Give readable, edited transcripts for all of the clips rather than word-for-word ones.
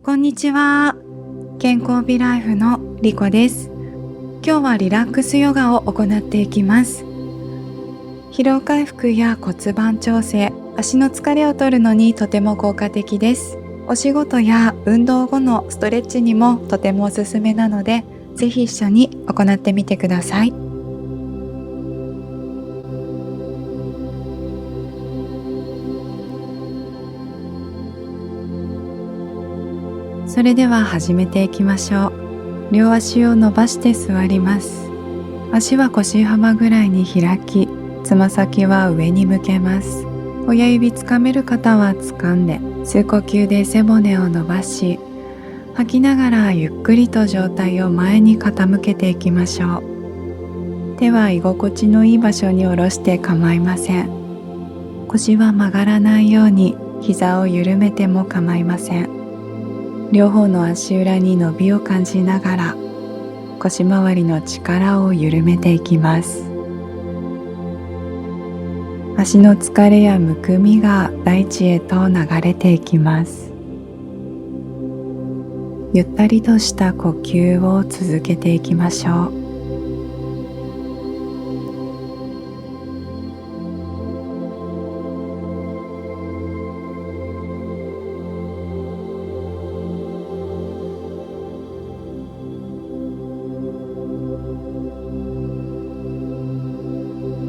こんにちは。健康美ライフのリコです。今日はリラックスヨガを行っていきます。疲労回復や骨盤調整、足の疲れを取るのにとても効果的です。お仕事や運動後のストレッチにもとてもおすすめなので、ぜひ一緒に行ってみてください。それでは始めていきましょう。両足を伸ばして座ります。足は腰幅ぐらいに開き、つま先は上に向けます。親指つかめる方は掴んで、吸う呼吸で背骨を伸ばし、吐きながらゆっくりと上体を前に傾けていきましょう。手は居心地のいい場所に下ろして構いません。腰は曲がらないように膝を緩めても構いません。両方の足裏に伸びを感じながら腰回りの力を緩めていきます。足の疲れやむくみが大地へと流れていきます。ゆったりとした呼吸を続けていきましょう。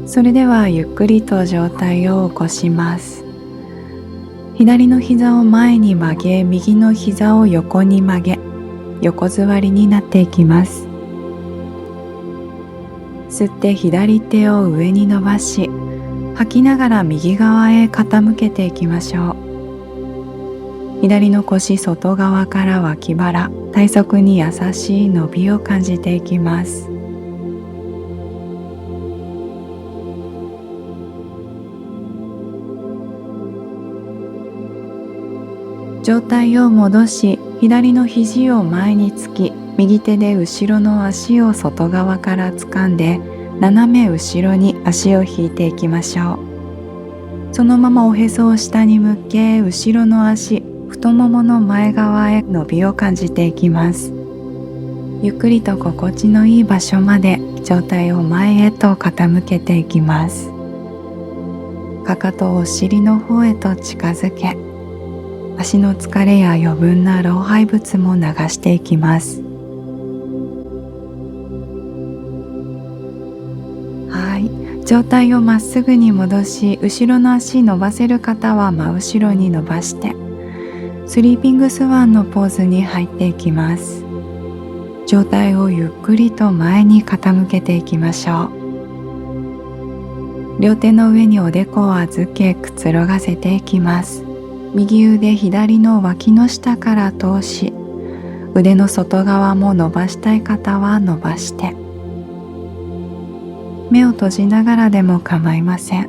それではゆっくりと上体を起こします。左の膝を前に曲げ、右の膝を横に曲げ、横座りになっていきます。吸って左手を上に伸ばし、吐きながら右側へ傾けていきましょう。左の腰外側から脇腹、体側に優しい伸びを感じていきます。上体を戻し、左の肘を前につき、右手で後ろの足を外側から掴んで、斜め後ろに足を引いていきましょう。そのままおへそを下に向け、後ろの足、太ももの前側へ伸びを感じていきます。ゆっくりと心地のいい場所まで上体を前へと傾けていきます。かかとをお尻の方へと近づけ、足の疲れや余分な老廃物も流していきます。はい、上体をまっすぐに戻し、後ろの足伸ばせる方は真後ろに伸ばして、スリーピングスワンのポーズに入っていきます。上体をゆっくりと前に傾けていきましょう。両手の上におでこを預け、くつろがせていきます。右腕左の脇の下から通し、腕の外側も伸ばしたい方は伸ばして、目を閉じながらでも構いません。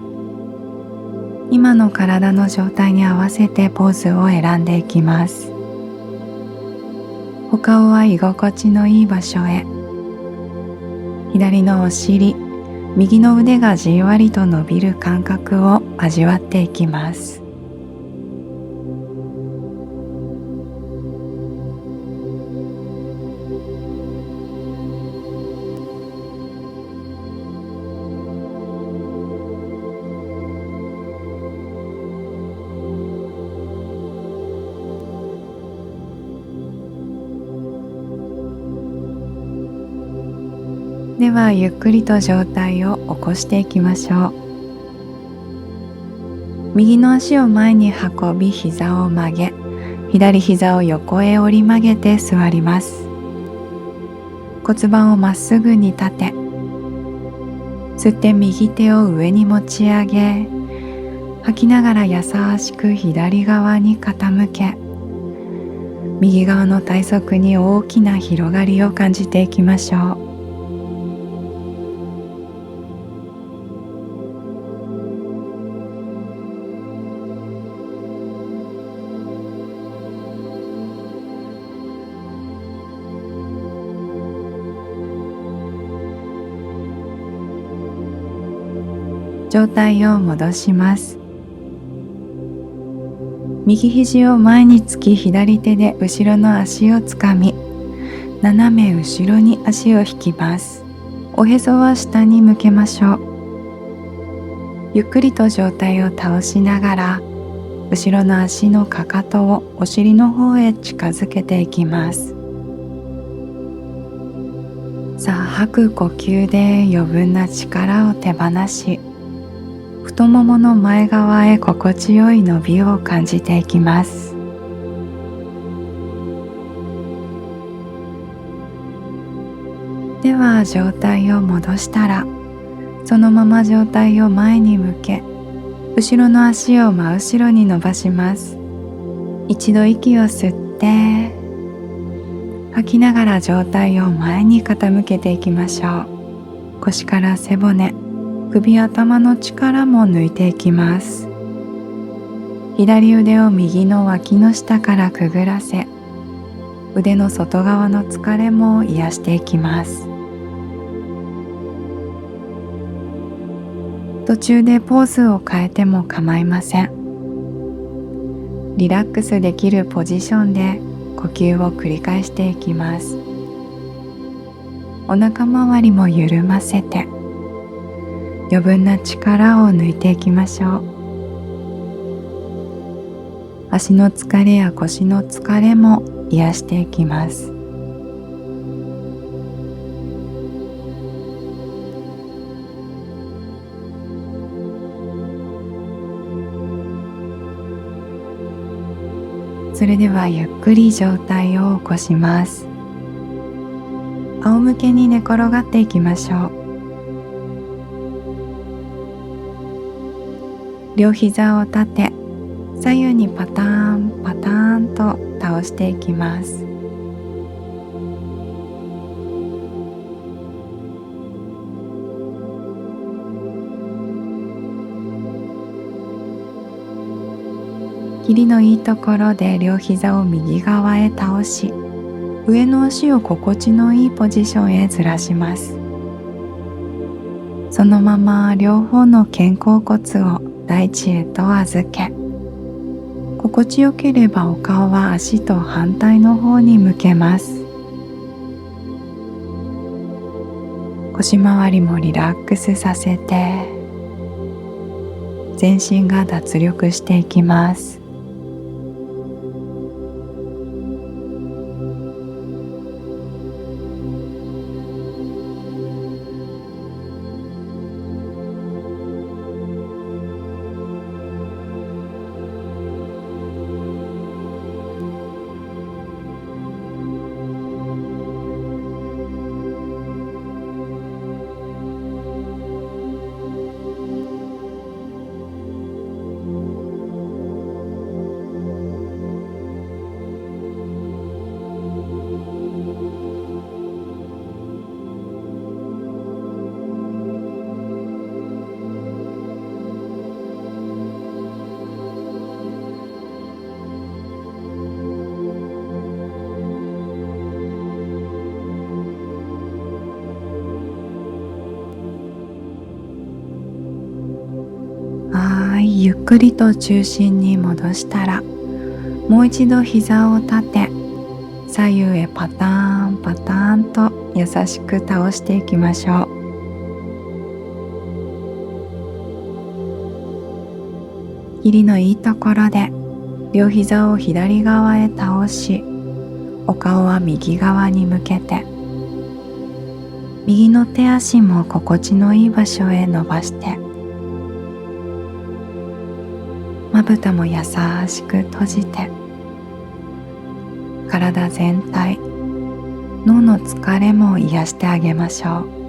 今の体の状態に合わせてポーズを選んでいきます。お顔は居心地のいい場所へ。左のお尻、右の腕がじんわりと伸びる感覚を味わっていきます。ではゆっくりと上体を起こしていきましょう。右の足を前に運び、膝を曲げ、左膝を横へ折り曲げて座ります。骨盤をまっすぐに立て、吸って右手を上に持ち上げ、吐きながら優しく左側に傾け、右側の体側に大きな広がりを感じていきましょう。状態を戻します。右肘を前につき、左手で後ろの足をつかみ、斜め後ろに足を引きます。おへそは下に向けましょう。ゆっくりと上体を倒しながら、後ろの足のかかとをお尻の方へ近づけていきます。さあ、吐く呼吸で余分な力を手放し、太ももの前側へ心地よい伸びを感じていきます。では上体を戻したら、そのまま上体を前に向け、後ろの足を真後ろに伸ばします。一度息を吸って吐きながら上体を前に傾けていきましょう。腰から背骨、首、頭の力も抜いていきます。左腕を右の脇の下からくぐらせ、腕の外側の疲れも癒していきます。途中でポーズを変えても構いません。リラックスできるポジションで呼吸を繰り返していきます。お腹周りも緩ませて、余分な力を抜いていきましょう。足の疲れや腰の疲れも癒していきます。それではゆっくり上体を起こします。仰向けに寝転がっていきましょう。両膝を立て、左右にパターンパターンと倒していきます。切りのいいところで両膝を右側へ倒し、上の足を心地のいいポジションへずらします。そのまま両方の肩甲骨を大地へと預け、心地よければお顔は足と反対の方に向けます。腰回りもリラックスさせて、全身が脱力していきます。ゆっくりと中心に戻したら、もう一度膝を立て、左右へパターンパターンと優しく倒していきましょう。切りのいいところで両膝を左側へ倒し、お顔は右側に向けて、右の手足も心地のいい場所へ伸ばして、まぶたも優しく閉じて、体全体、脳の疲れも癒してあげましょう。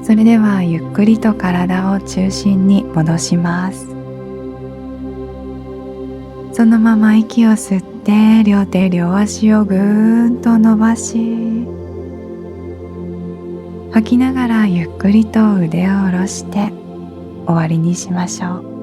それではゆっくりと体を中心に戻します。そのまま息を吸って両手両足をぐーんと伸ばし、吐きながらゆっくりと腕を下ろして終わりにしましょう。